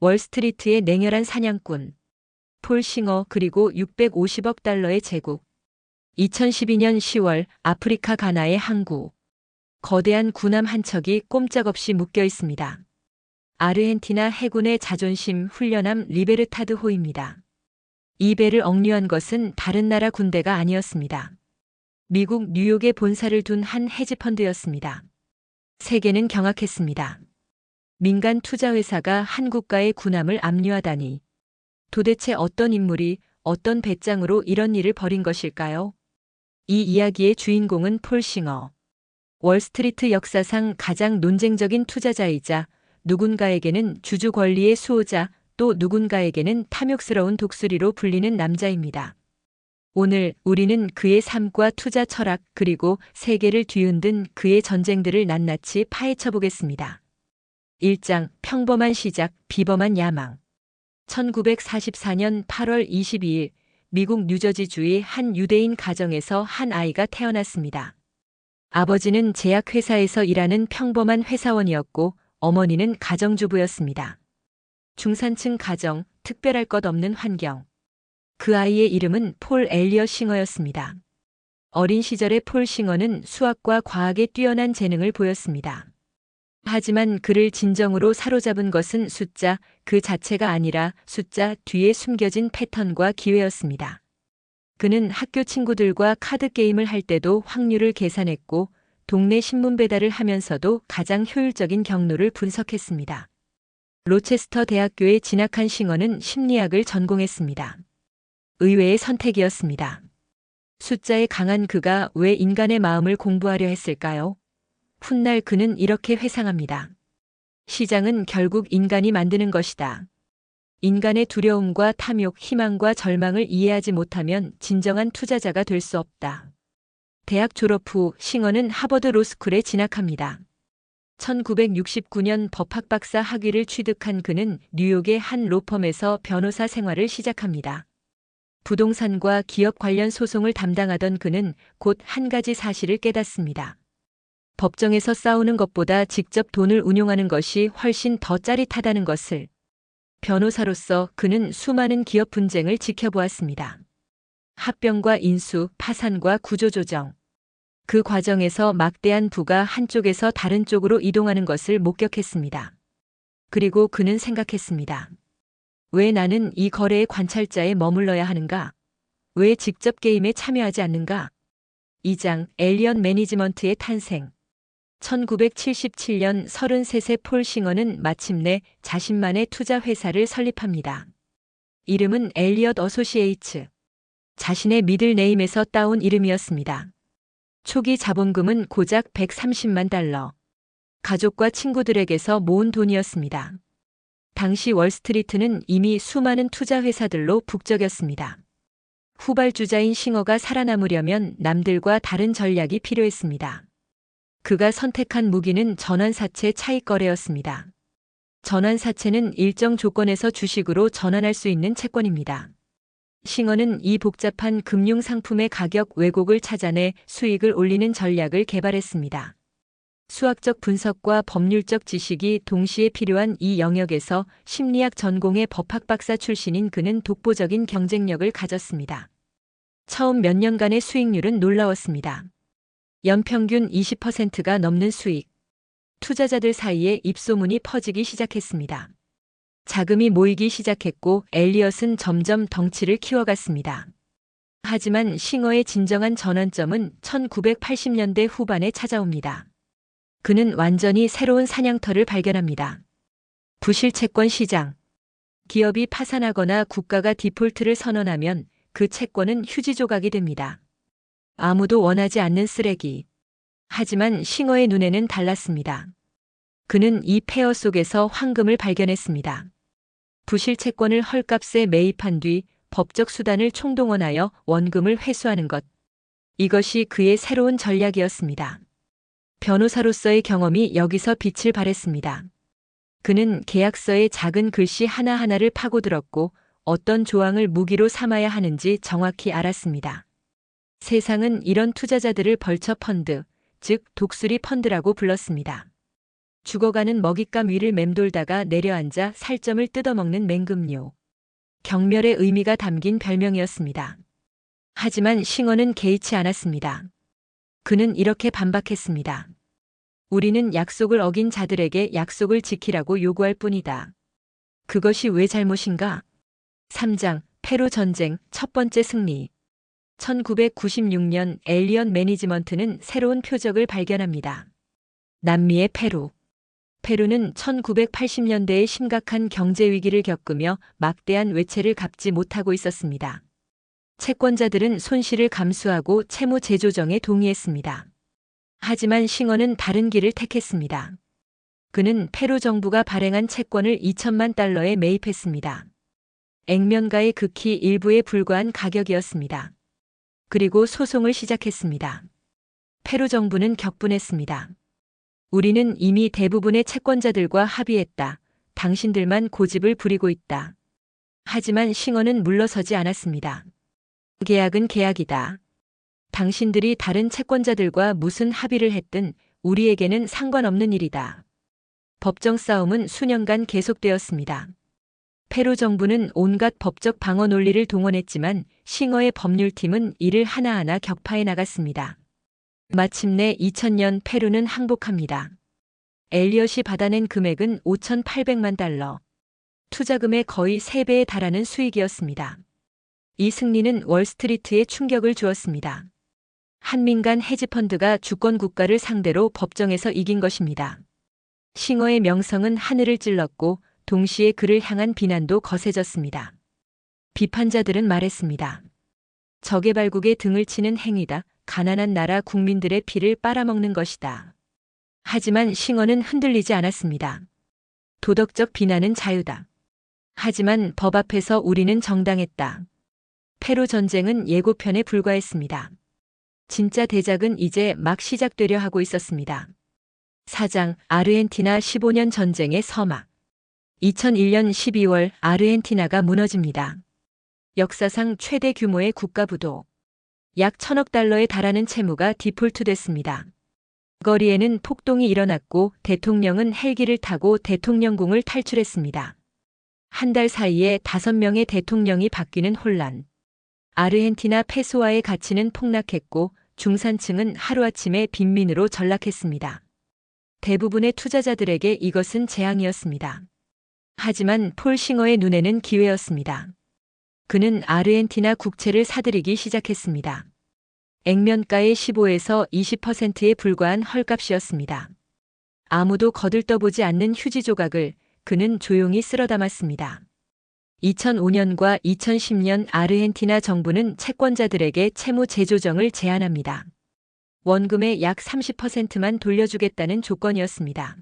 월스트리트의 냉혈한 사냥꾼, 폴 싱어 그리고 650억 달러의 제국. 2012년 10월 아프리카 가나의 항구. 거대한 군함 한 척이 꼼짝없이 묶여 있습니다. 아르헨티나 해군의 자존심 훈련함 리베르타드 호입니다. 이 배를 억류한 것은 다른 나라 군대가 아니었습니다. 미국 뉴욕에 본사를 둔 한 헤지펀드였습니다. 세계는 경악했습니다. 민간 투자회사가 한 국가의 군함을 압류하다니. 도대체 어떤 인물이 어떤 배짱으로 이런 일을 벌인 것일까요? 이 이야기의 주인공은 폴 싱어. 월스트리트 역사상 가장 논쟁적인 투자자이자 누군가에게는 주주 권리의 수호자, 또 누군가에게는 탐욕스러운 독수리로 불리는 남자입니다. 오늘 우리는 그의 삶과 투자 철학 그리고 세계를 뒤흔든 그의 전쟁들을 낱낱이 파헤쳐 보겠습니다. 1장 평범한 시작, 비범한 야망. 1944년 8월 22일 미국 뉴저지주의 한 유대인 가정에서 한 아이가 태어났습니다. 아버지는 제약회사에서 일하는 평범한 회사원이었고 어머니는 가정주부였습니다. 중산층 가정, 특별할 것 없는 환경. 그 아이의 이름은 폴 엘리엇 싱어였습니다. 어린 시절의 폴 싱어는 수학과 과학에 뛰어난 재능을 보였습니다. 하지만 그를 진정으로 사로잡은 것은 숫자 그 자체가 아니라 숫자 뒤에 숨겨진 패턴과 기회였습니다. 그는 학교 친구들과 카드 게임을 할 때도 확률을 계산했고 동네 신문 배달을 하면서도 가장 효율적인 경로를 분석했습니다. 로체스터 대학교에 진학한 싱어는 심리학을 전공했습니다. 의외의 선택이었습니다. 숫자에 강한 그가 왜 인간의 마음을 공부하려 했을까요? 훗날 그는 이렇게 회상합니다. 시장은 결국 인간이 만드는 것이다. 인간의 두려움과 탐욕, 희망과 절망을 이해하지 못하면 진정한 투자자가 될 수 없다. 대학 졸업 후 싱어는 하버드 로스쿨에 진학합니다. 1969년 법학 박사 학위를 취득한 그는 뉴욕의 한 로펌에서 변호사 생활을 시작합니다. 부동산과 기업 관련 소송을 담당하던 그는 곧 한 가지 사실을 깨닫습니다. 법정에서 싸우는 것보다 직접 돈을 운용하는 것이 훨씬 더 짜릿하다는 것을. 변호사로서 그는 수많은 기업 분쟁을 지켜보았습니다. 합병과 인수, 파산과 구조조정. 그 과정에서 막대한 부가 한쪽에서 다른 쪽으로 이동하는 것을 목격했습니다. 그리고 그는 생각했습니다. 왜 나는 이 거래의 관찰자에 머물러야 하는가? 왜 직접 게임에 참여하지 않는가? 2장 엘리엇 매니지먼트의 탄생. 1977년 33세 폴 싱어는 마침내 자신만의 투자 회사를 설립합니다. 이름은 엘리엇 어소시에이츠. 자신의 미들 네임에서 따온 이름이었습니다. 초기 자본금은 고작 130만 달러. 가족과 친구들에게서 모은 돈이었습니다. 당시 월스트리트는 이미 수많은 투자 회사들로 북적였습니다. 후발주자인 싱어가 살아남으려면 남들과 다른 전략이 필요했습니다. 그가 선택한 무기는 전환사채 차익거래였습니다. 전환사채는 일정 조건에서 주식으로 전환할 수 있는 채권입니다. 싱어는 이 복잡한 금융상품의 가격 왜곡을 찾아내 수익을 올리는 전략을 개발했습니다. 수학적 분석과 법률적 지식이 동시에 필요한 이 영역에서 심리학 전공의 법학 박사 출신인 그는 독보적인 경쟁력을 가졌습니다. 처음 몇 년간의 수익률은 놀라웠습니다. 연평균 20%가 넘는 수익. 투자자들 사이에 입소문이 퍼지기 시작했습니다. 자금이 모이기 시작했고 엘리엇은 점점 덩치를 키워갔습니다. 하지만 싱어의 진정한 전환점은 1980년대 후반에 찾아옵니다. 그는 완전히 새로운 사냥터를 발견합니다. 부실채권 시장. 기업이 파산하거나 국가가 디폴트를 선언하면 그 채권은 휴지 조각이 됩니다. 아무도 원하지 않는 쓰레기. 하지만 싱어의 눈에는 달랐습니다. 그는 이 폐허 속에서 황금을 발견했습니다. 부실채권을 헐값에 매입한 뒤 법적 수단을 총동원하여 원금을 회수하는 것. 이것이 그의 새로운 전략이었습니다. 변호사로서의 경험이 여기서 빛을 발했습니다. 그는 계약서의 작은 글씨 하나하나를 파고들었고 어떤 조항을 무기로 삼아야 하는지 정확히 알았습니다. 세상은 이런 투자자들을 벌처 펀드, 즉 독수리 펀드라고 불렀습니다. 죽어가는 먹잇감 위를 맴돌다가 내려앉아 살점을 뜯어먹는 맹금류. 경멸의 의미가 담긴 별명이었습니다. 하지만 싱어는 개의치 않았습니다. 그는 이렇게 반박했습니다. 우리는 약속을 어긴 자들에게 약속을 지키라고 요구할 뿐이다. 그것이 왜 잘못인가? 3장 페루 전쟁 첫 번째 승리. 1996년 엘리엇 매니지먼트는 새로운 표적을 발견합니다. 남미의 페루. 페루는 1980년대에 심각한 경제 위기를 겪으며 막대한 외채를 갚지 못하고 있었습니다. 채권자들은 손실을 감수하고 채무 재조정에 동의했습니다. 하지만 싱어는 다른 길을 택했습니다. 그는 페루 정부가 발행한 채권을 2천만 달러에 매입했습니다. 액면가의 극히 일부에 불과한 가격이었습니다. 그리고 소송을 시작했습니다. 페루 정부는 격분했습니다. 우리는 이미 대부분의 채권자들과 합의했다. 당신들만 고집을 부리고 있다. 하지만 싱어는 물러서지 않았습니다. 계약은 계약이다. 당신들이 다른 채권자들과 무슨 합의를 했든 우리에게는 상관없는 일이다. 법정 싸움은 수년간 계속되었습니다. 페루 정부는 온갖 법적 방어 논리를 동원했지만 싱어의 법률팀은 이를 하나하나 격파해 나갔습니다. 마침내 2000년 페루는 항복합니다. 엘리엇이 받아낸 금액은 5,800만 달러. 투자금의 거의 3배에 달하는 수익이었습니다. 이 승리는 월스트리트에 충격을 주었습니다. 한민간 헤지펀드가 주권 국가를 상대로 법정에서 이긴 것입니다. 싱어의 명성은 하늘을 찔렀고 동시에 그를 향한 비난도 거세졌습니다. 비판자들은 말했습니다. 저개발국의 등을 치는 행위다. 가난한 나라 국민들의 피를 빨아먹는 것이다. 하지만 싱어는 흔들리지 않았습니다. 도덕적 비난은 자유다. 하지만 법 앞에서 우리는 정당했다. 페루 전쟁은 예고편에 불과했습니다. 진짜 대작은 이제 막 시작되려 하고 있었습니다. 4장 아르헨티나 15년 전쟁의 서막. 2001년 12월 아르헨티나가 무너집니다. 역사상 최대 규모의 국가부도. 약 1,000억 달러에 달하는 채무가 디폴트됐습니다. 거리에는 폭동이 일어났고 대통령은 헬기를 타고 대통령궁을 탈출했습니다. 한 달 사이에 5명의 대통령이 바뀌는 혼란. 아르헨티나 페소화의 가치는 폭락했고 중산층은 하루아침에 빈민으로 전락했습니다. 대부분의 투자자들에게 이것은 재앙이었습니다. 하지만 폴 싱어의 눈에는 기회였습니다. 그는 아르헨티나 국채를 사들이기 시작했습니다. 액면가의 15에서 20%에 불과한 헐값이었습니다. 아무도 거들떠보지 않는 휴지 조각을 그는 조용히 쓸어 담았습니다. 2005년과 2010년 아르헨티나 정부는 채권자들에게 채무 재조정을 제안합니다. 원금의 약 30%만 돌려주겠다는 조건이었습니다.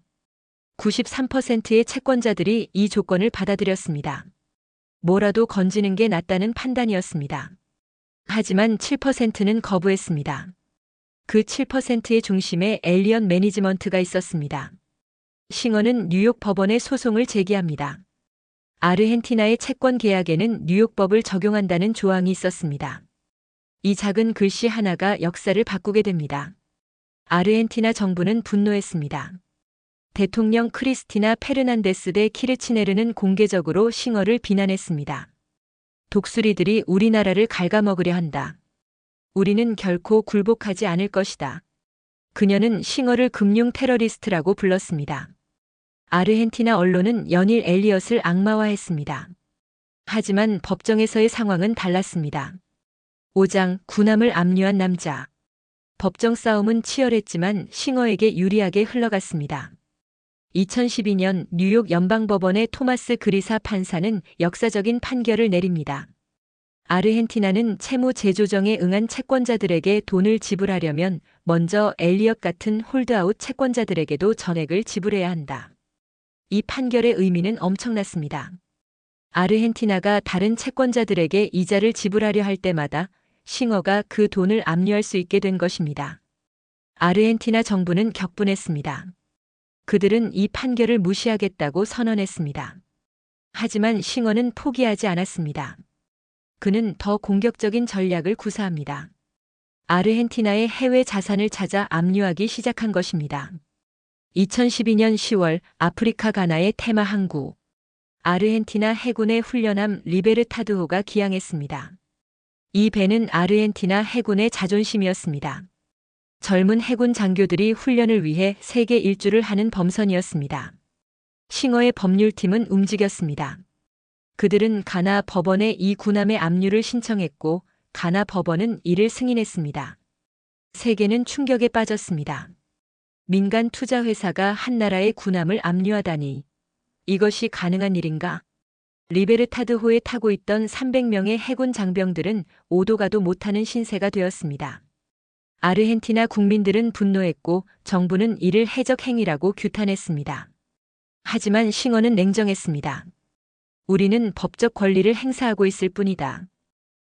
93%의 채권자들이 이 조건을 받아들였습니다. 뭐라도 건지는 게 낫다는 판단이었습니다. 하지만 7%는 거부했습니다. 그 7%의 중심에 엘리엇 매니지먼트가 있었습니다. 싱어는 뉴욕 법원에 소송을 제기합니다. 아르헨티나의 채권 계약에는 뉴욕법을 적용한다는 조항이 있었습니다. 이 작은 글씨 하나가 역사를 바꾸게 됩니다. 아르헨티나 정부는 분노했습니다. 대통령 크리스티나 페르난데스 대 키르치네르는 공개적으로 싱어를 비난했습니다. 독수리들이 우리나라를 갉아먹으려 한다. 우리는 결코 굴복하지 않을 것이다. 그녀는 싱어를 금융 테러리스트라고 불렀습니다. 아르헨티나 언론은 연일 엘리엇을 악마화했습니다. 하지만 법정에서의 상황은 달랐습니다. 5장 군함을 압류한 남자. 법정 싸움은 치열했지만 싱어에게 유리하게 흘러갔습니다. 2012년 뉴욕 연방법원의 토마스 그리사 판사는 역사적인 판결을 내립니다. 아르헨티나는 채무 재조정에 응한 채권자들에게 돈을 지불하려면 먼저 엘리엇 같은 홀드아웃 채권자들에게도 전액을 지불해야 한다. 이 판결의 의미는 엄청났습니다. 아르헨티나가 다른 채권자들에게 이자를 지불하려 할 때마다 싱어가 그 돈을 압류할 수 있게 된 것입니다. 아르헨티나 정부는 격분했습니다. 그들은 이 판결을 무시하겠다고 선언했습니다. 하지만 싱어는 포기하지 않았습니다. 그는 더 공격적인 전략을 구사합니다. 아르헨티나의 해외 자산을 찾아 압류하기 시작한 것입니다. 2012년 10월 아프리카 가나의 테마 항구 아르헨티나 해군의 훈련함 리베르타드호가 기항했습니다. 이 배는 아르헨티나 해군의 자존심이었습니다. 젊은 해군 장교들이 훈련을 위해 세계 일주를 하는 범선이었습니다. 싱어의 법률팀은 움직였습니다. 그들은 가나 법원에 이 군함의 압류를 신청했고 가나 법원은 이를 승인했습니다. 세계는 충격에 빠졌습니다. 민간 투자 회사가 한 나라의 군함을 압류하다니 이것이 가능한 일인가? 리베르타드호에 타고 있던 300명의 해군 장병들은 오도 가도 못하는 신세가 되었습니다. 아르헨티나 국민들은 분노했고 정부는 이를 해적 행위라고 규탄했습니다. 하지만 싱어는 냉정했습니다. 우리는 법적 권리를 행사하고 있을 뿐이다.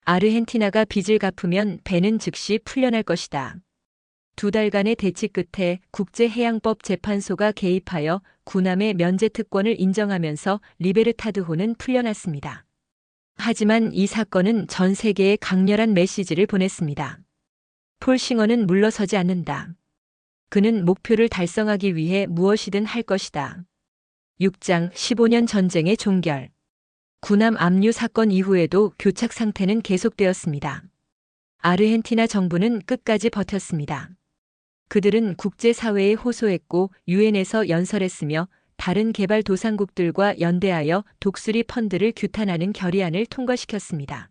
아르헨티나가 빚을 갚으면 배는 즉시 풀려날 것이다. 2달간의 대치 끝에 국제해양법 재판소가 개입하여 군함의 면제 특권을 인정하면서 리베르타드호는 풀려났습니다. 하지만 이 사건은 전 세계에 강렬한 메시지를 보냈습니다. 폴 싱어는 물러서지 않는다. 그는 목표를 달성하기 위해 무엇이든 할 것이다. 6장 15년 전쟁의 종결. 군함 압류 사건 이후에도 교착 상태는 계속되었습니다. 아르헨티나 정부는 끝까지 버텼습니다. 그들은 국제사회에 호소했고 유엔에서 연설했으며 다른 개발도상국들과 연대하여 독수리 펀드를 규탄하는 결의안을 통과시켰습니다.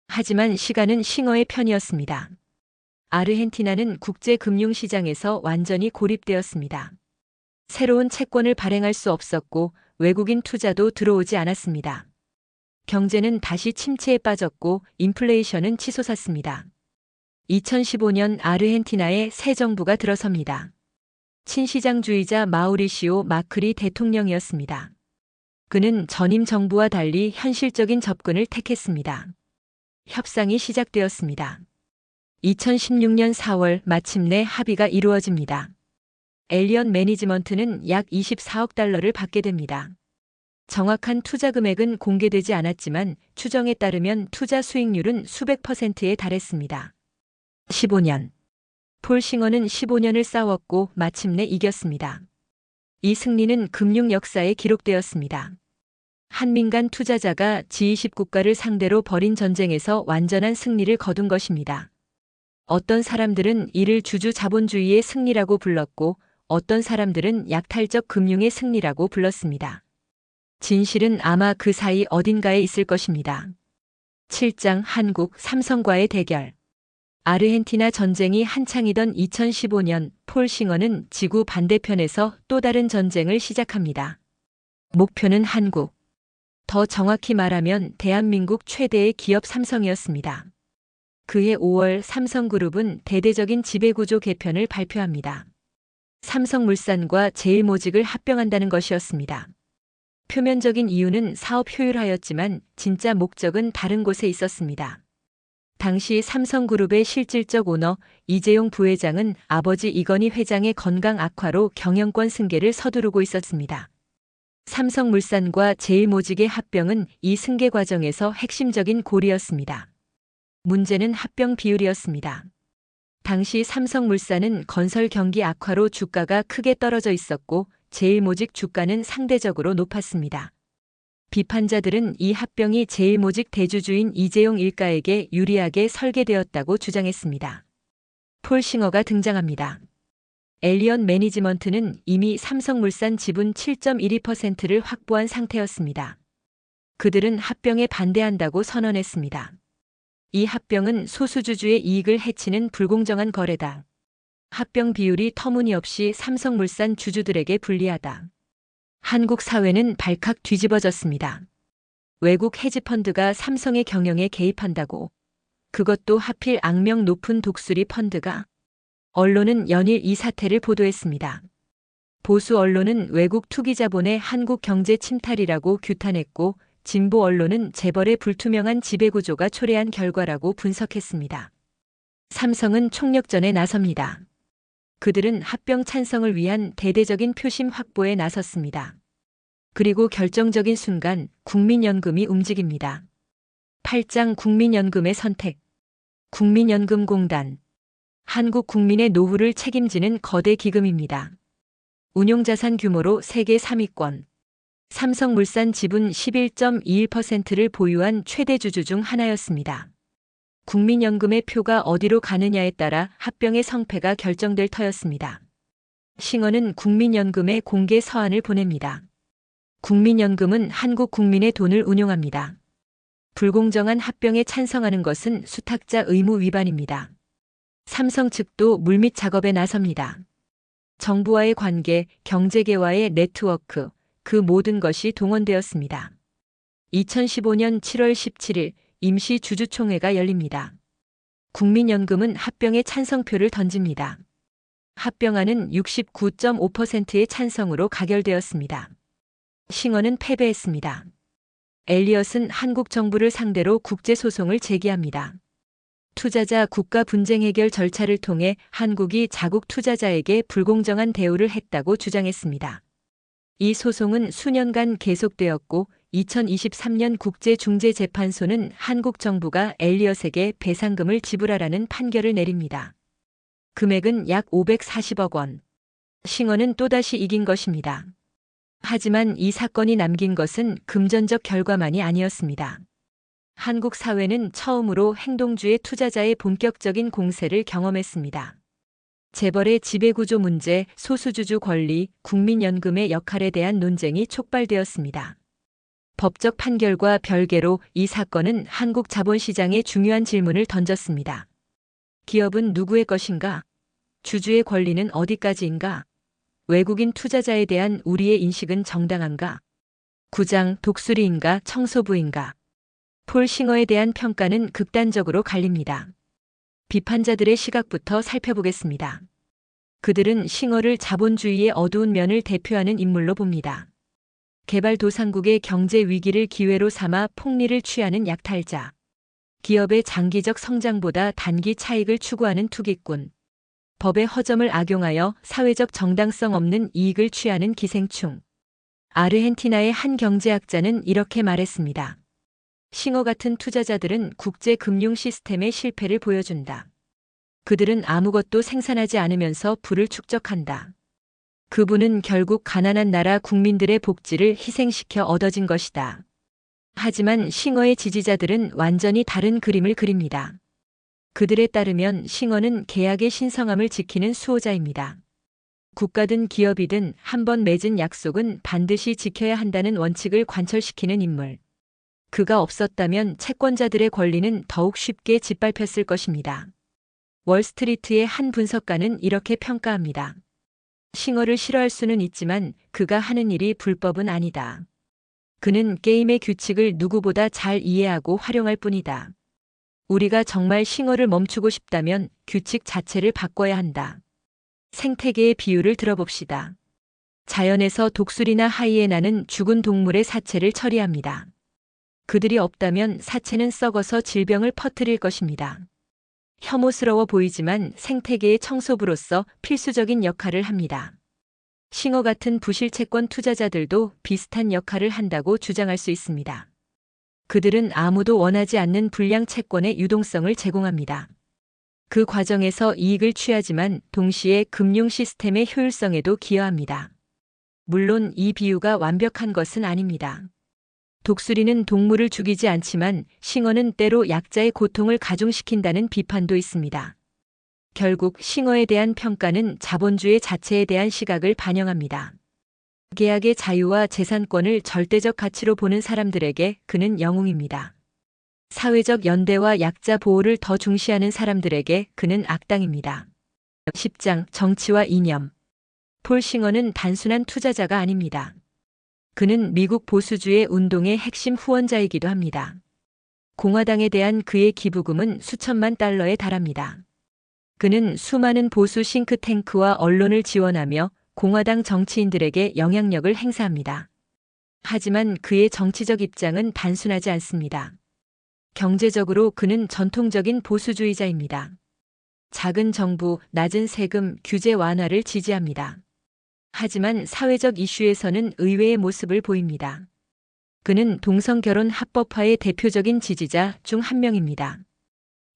하지만 시간은 싱어의 편이었습니다. 아르헨티나는 국제금융시장에서 완전히 고립되었습니다. 새로운 채권을 발행할 수 없었고 외국인 투자도 들어오지 않았습니다. 경제는 다시 침체에 빠졌고 인플레이션은 치솟았습니다. 2015년 아르헨티나에 새 정부가 들어섭니다. 친시장주의자 마우리시오 마크리 대통령이었습니다. 그는 전임 정부와 달리 현실적인 접근을 택했습니다. 협상이 시작되었습니다. 2016년 4월 마침내 합의가 이루어집니다. 엘리엇 매니지먼트는 약 24억 달러를 받게 됩니다. 정확한 투자 금액은 공개되지 않았지만 추정에 따르면 투자 수익률은 수백 %에 달했습니다. 15년. 폴 싱어는 15년을 싸웠고 마침내 이겼습니다. 이 승리는 금융 역사에 기록되었습니다. 한 민간 투자자가 G20 국가를 상대로 벌인 전쟁에서 완전한 승리를 거둔 것입니다. 어떤 사람들은 이를 주주 자본주의의 승리라고 불렀고 어떤 사람들은 약탈적 금융의 승리라고 불렀습니다. 진실은 아마 그 사이 어딘가에 있을 것입니다. 7장 한국 삼성과의 대결. 아르헨티나 전쟁이 한창이던 2015년 폴 싱어는 지구 반대편에서 또 다른 전쟁을 시작합니다. 목표는 한국. 더 정확히 말하면 대한민국 최대의 기업 삼성이었습니다. 그해 5월 삼성그룹은 대대적인 지배구조 개편을 발표합니다. 삼성물산과 제일모직을 합병한다는 것이었습니다. 표면적인 이유는 사업 효율화였지만 진짜 목적은 다른 곳에 있었습니다. 당시 삼성그룹의 실질적 오너 이재용 부회장은 아버지 이건희 회장의 건강 악화로 경영권 승계를 서두르고 있었습니다. 삼성물산과 제일모직의 합병은 이 승계 과정에서 핵심적인 골이었습니다. 문제는 합병 비율이었습니다. 당시 삼성물산은 건설 경기 악화로 주가가 크게 떨어져 있었고 제일모직 주가는 상대적으로 높았습니다. 비판자들은 이 합병이 제일모직 대주주인 이재용 일가에게 유리하게 설계되었다고 주장했습니다. 폴 싱어가 등장합니다. 엘리엇 매니지먼트는 이미 삼성물산 지분 7.12%를 확보한 상태였습니다. 그들은 합병에 반대한다고 선언했습니다. 이 합병은 소수주주의 이익을 해치는 불공정한 거래다. 합병 비율이 터무니없이 삼성물산 주주들에게 불리하다. 한국 사회는 발칵 뒤집어졌습니다. 외국 헤지펀드가 삼성의 경영에 개입한다고. 그것도 하필 악명 높은 독수리 펀드가. 언론은 연일 이 사태를 보도했습니다. 보수 언론은 외국 투기 자본의 한국 경제 침탈이라고 규탄했고 진보 언론은 재벌의 불투명한 지배구조가 초래한 결과라고 분석했습니다. 삼성은 총력전에 나섭니다. 그들은 합병 찬성을 위한 대대적인 표심 확보에 나섰습니다. 그리고 결정적인 순간 국민연금이 움직입니다. 8장 국민연금의 선택. 국민연금공단. 한국 국민의 노후를 책임지는 거대 기금입니다. 운용자산 규모로 세계 3위권. 삼성물산 지분 11.21%를 보유한 최대 주주 중 하나였습니다. 국민연금의 표가 어디로 가느냐에 따라 합병의 성패가 결정될 터였습니다. 싱어는 국민연금에 공개 서한을 보냅니다. 국민연금은 한국 국민의 돈을 운용합니다. 불공정한 합병에 찬성하는 것은 수탁자 의무 위반입니다. 삼성 측도 물밑 작업에 나섭니다. 정부와의 관계, 경제계와의 네트워크, 그 모든 것이 동원되었습니다. 2015년 7월 17일 임시 주주총회가 열립니다. 국민연금은 합병에 찬성표를 던집니다. 합병안은 69.5%의 찬성으로 가결되었습니다. 싱어는 패배했습니다. 엘리엇은 한국 정부를 상대로 국제소송을 제기합니다. 투자자 국가 분쟁 해결 절차를 통해 한국이 자국 투자자에게 불공정한 대우를 했다고 주장했습니다. 이 소송은 수년간 계속되었고 2023년 국제중재재판소는 한국 정부가 엘리엇에게 배상금을 지불하라는 판결을 내립니다. 금액은 약 540억 원. 싱어는 또다시 이긴 것입니다. 하지만 이 사건이 남긴 것은 금전적 결과만이 아니었습니다. 한국 사회는 처음으로 행동주의 투자자의 본격적인 공세를 경험했습니다. 재벌의 지배구조 문제, 소수주주 권리, 국민연금의 역할에 대한 논쟁이 촉발되었습니다. 법적 판결과 별개로 이 사건은 한국 자본시장에 중요한 질문을 던졌습니다. 기업은 누구의 것인가? 주주의 권리는 어디까지인가? 외국인 투자자에 대한 우리의 인식은 정당한가? 구장, 독수리인가, 청소부인가? 폴 싱어에 대한 평가는 극단적으로 갈립니다. 비판자들의 시각부터 살펴보겠습니다. 그들은 싱어를 자본주의의 어두운 면을 대표하는 인물로 봅니다. 개발도상국의 경제 위기를 기회로 삼아 폭리를 취하는 약탈자. 기업의 장기적 성장보다 단기 차익을 추구하는 투기꾼. 법의 허점을 악용하여 사회적 정당성 없는 이익을 취하는 기생충. 아르헨티나의 한 경제학자는 이렇게 말했습니다. 싱어 같은 투자자들은 국제 금융 시스템의 실패를 보여준다. 그들은 아무것도 생산하지 않으면서 부를 축적한다. 그분은 결국 가난한 나라 국민들의 복지를 희생시켜 얻어진 것이다. 하지만 싱어의 지지자들은 완전히 다른 그림을 그립니다. 그들에 따르면 싱어는 계약의 신성함을 지키는 수호자입니다. 국가든 기업이든 한번 맺은 약속은 반드시 지켜야 한다는 원칙을 관철시키는 인물. 그가 없었다면 채권자들의 권리는 더욱 쉽게 짓밟혔을 것입니다. 월스트리트의 한 분석가는 이렇게 평가합니다. 싱어를 싫어할 수는 있지만 그가 하는 일이 불법은 아니다. 그는 게임의 규칙을 누구보다 잘 이해하고 활용할 뿐이다. 우리가 정말 싱어를 멈추고 싶다면 규칙 자체를 바꿔야 한다. 생태계의 비유를 들어봅시다. 자연에서 독수리나 하이에나는 죽은 동물의 사체를 처리합니다. 그들이 없다면 사체는 썩어서 질병을 퍼뜨릴 것입니다. 혐오스러워 보이지만 생태계의 청소부로서 필수적인 역할을 합니다. 싱어 같은 부실 채권 투자자들도 비슷한 역할을 한다고 주장할 수 있습니다. 그들은 아무도 원하지 않는 불량 채권의 유동성을 제공합니다. 그 과정에서 이익을 취하지만 동시에 금융 시스템의 효율성에도 기여합니다. 물론 이 비유가 완벽한 것은 아닙니다. 독수리는 동물을 죽이지 않지만 싱어는 때로 약자의 고통을 가중시킨다는 비판도 있습니다. 결국 싱어에 대한 평가는 자본주의 자체에 대한 시각을 반영합니다. 계약의 자유와 재산권을 절대적 가치로 보는 사람들에게 그는 영웅입니다. 사회적 연대와 약자 보호를 더 중시하는 사람들에게 그는 악당입니다. 10장 정치와 이념. 폴 싱어는 단순한 투자자가 아닙니다. 그는 미국 보수주의 운동의 핵심 후원자이기도 합니다. 공화당에 대한 그의 기부금은 수천만 달러에 달합니다. 그는 수많은 보수 싱크탱크와 언론을 지원하며 공화당 정치인들에게 영향력을 행사합니다. 하지만 그의 정치적 입장은 단순하지 않습니다. 경제적으로 그는 전통적인 보수주의자입니다. 작은 정부, 낮은 세금, 규제 완화를 지지합니다. 하지만 사회적 이슈에서는 의외의 모습을 보입니다. 그는 동성결혼 합법화의 대표적인 지지자 중 한 명입니다.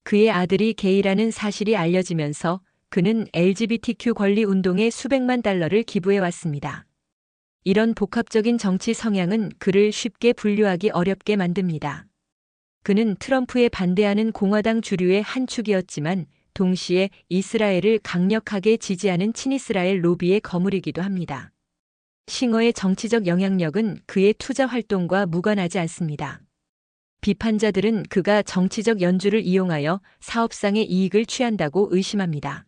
그의 아들이 게이라는 사실이 알려지면서 그는 LGBTQ 권리 운동에 수백만 달러를 기부해 왔습니다. 이런 복합적인 정치 성향은 그를 쉽게 분류하기 어렵게 만듭니다. 그는 트럼프에 반대하는 공화당 주류의 한 축이었지만 동시에 이스라엘을 강력하게 지지하는 친이스라엘 로비의 거물이기도 합니다. 싱어의 정치적 영향력은 그의 투자 활동과 무관하지 않습니다. 비판자들은 그가 정치적 연주를 이용하여 사업상의 이익을 취한다고 의심합니다.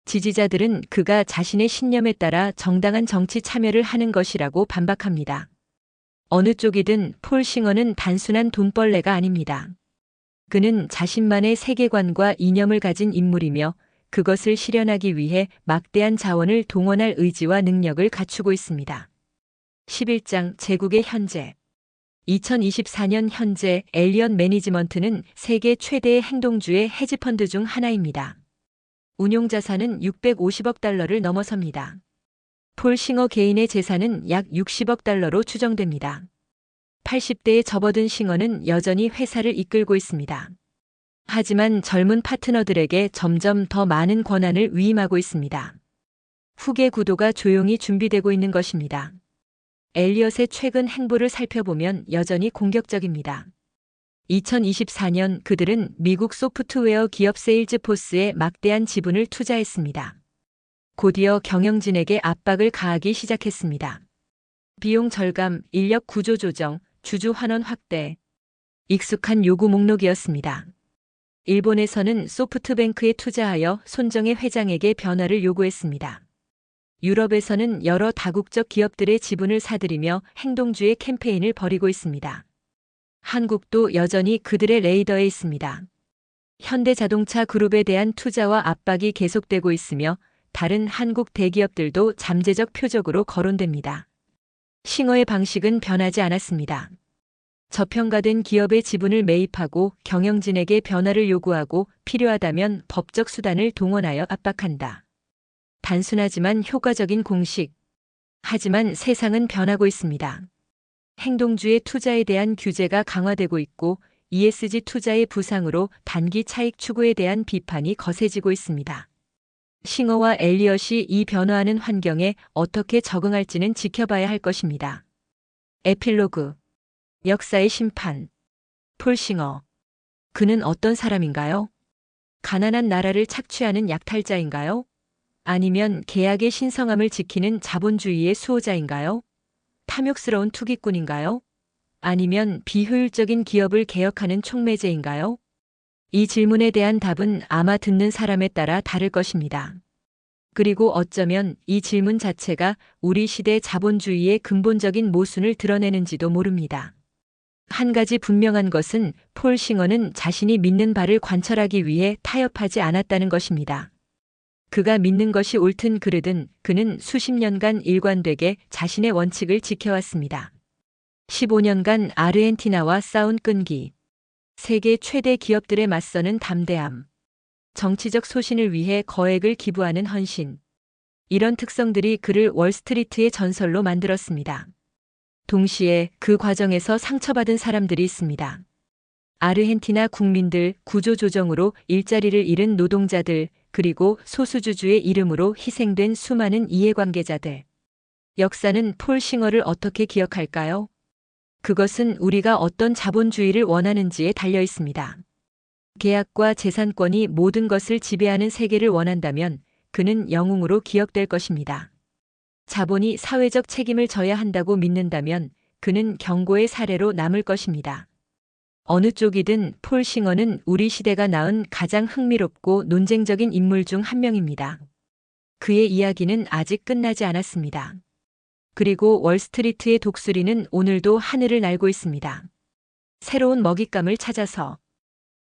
지지자들은 그가 자신의 신념에 따라 정당한 정치 참여를 하는 것이라고 반박합니다. 어느 쪽이든 폴 싱어는 단순한 돈벌레가 아닙니다. 그는 자신만의 세계관과 이념을 가진 인물이며 그것을 실현하기 위해 막대한 자원을 동원할 의지와 능력을 갖추고 있습니다. 11장 제국의 현재 2024년 현재 엘리엇 매니지먼트는 세계 최대의 행동주의 헤지펀드 중 하나입니다. 운용 자산은 650억 달러를 넘어섭니다. 폴 싱어 개인의 재산은 약 60억 달러로 추정됩니다. 80대에 접어든 싱어는 여전히 회사를 이끌고 있습니다. 하지만 젊은 파트너들에게 점점 더 많은 권한을 위임하고 있습니다. 후계 구도가 조용히 준비되고 있는 것입니다. 엘리엇의 최근 행보를 살펴보면 여전히 공격적입니다. 2024년 그들은 미국 소프트웨어 기업 세일즈포스에 막대한 지분을 투자했습니다. 곧이어 경영진에게 압박을 가하기 시작했습니다. 비용 절감, 인력 구조 조정, 주주 환원 확대. 익숙한 요구 목록이었습니다. 일본에서는 소프트뱅크에 투자하여 손정혜 회장에게 변화를 요구했습니다. 유럽에서는 여러 다국적 기업들의 지분을 사들이며 행동주의 캠페인을 벌이고 있습니다. 한국도 여전히 그들의 레이더에 있습니다. 현대자동차 그룹에 대한 투자와 압박이 계속되고 있으며 다른 한국 대기업들도 잠재적 표적으로 거론됩니다. 싱어의 방식은 변하지 않았습니다. 저평가된 기업의 지분을 매입하고 경영진에게 변화를 요구하고 필요하다면 법적 수단을 동원하여 압박한다. 단순하지만 효과적인 공식. 하지만 세상은 변하고 있습니다. 행동주의 투자에 대한 규제가 강화되고 있고 ESG 투자의 부상으로 단기 차익 추구에 대한 비판이 거세지고 있습니다. 싱어와 엘리엇이 이 변화하는 환경에 어떻게 적응할지는 지켜봐야 할 것입니다. 에필로그. 역사의 심판. 폴 싱어. 그는 어떤 사람인가요? 가난한 나라를 착취하는 약탈자인가요? 아니면 계약의 신성함을 지키는 자본주의의 수호자인가요? 탐욕스러운 투기꾼인가요? 아니면 비효율적인 기업을 개혁하는 촉매제인가요? 이 질문에 대한 답은 아마 듣는 사람에 따라 다를 것입니다. 그리고 어쩌면 이 질문 자체가 우리 시대 자본주의의 근본적인 모순을 드러내는지도 모릅니다. 한 가지 분명한 것은 폴 싱어는 자신이 믿는 바를 관철하기 위해 타협하지 않았다는 것입니다. 그가 믿는 것이 옳든 그르든 그는 수십 년간 일관되게 자신의 원칙을 지켜왔습니다. 15년간 아르헨티나와 싸운 끈기. 세계 최대 기업들에 맞서는 담대함. 정치적 소신을 위해 거액을 기부하는 헌신. 이런 특성들이 그를 월스트리트의 전설로 만들었습니다. 동시에 그 과정에서 상처받은 사람들이 있습니다. 아르헨티나 국민들, 구조조정으로 일자리를 잃은 노동자들, 그리고 소수주주의 이름으로 희생된 수많은 이해관계자들. 역사는 폴 싱어를 어떻게 기억할까요? 그것은 우리가 어떤 자본주의를 원하는지에 달려 있습니다. 계약과 재산권이 모든 것을 지배하는 세계를 원한다면 그는 영웅으로 기억될 것입니다. 자본이 사회적 책임을 져야 한다고 믿는다면 그는 경고의 사례로 남을 것입니다. 어느 쪽이든 폴 싱어는 우리 시대가 낳은 가장 흥미롭고 논쟁적인 인물 중 한 명입니다. 그의 이야기는 아직 끝나지 않았습니다. 그리고 월스트리트의 독수리는 오늘도 하늘을 날고 있습니다. 새로운 먹잇감을 찾아서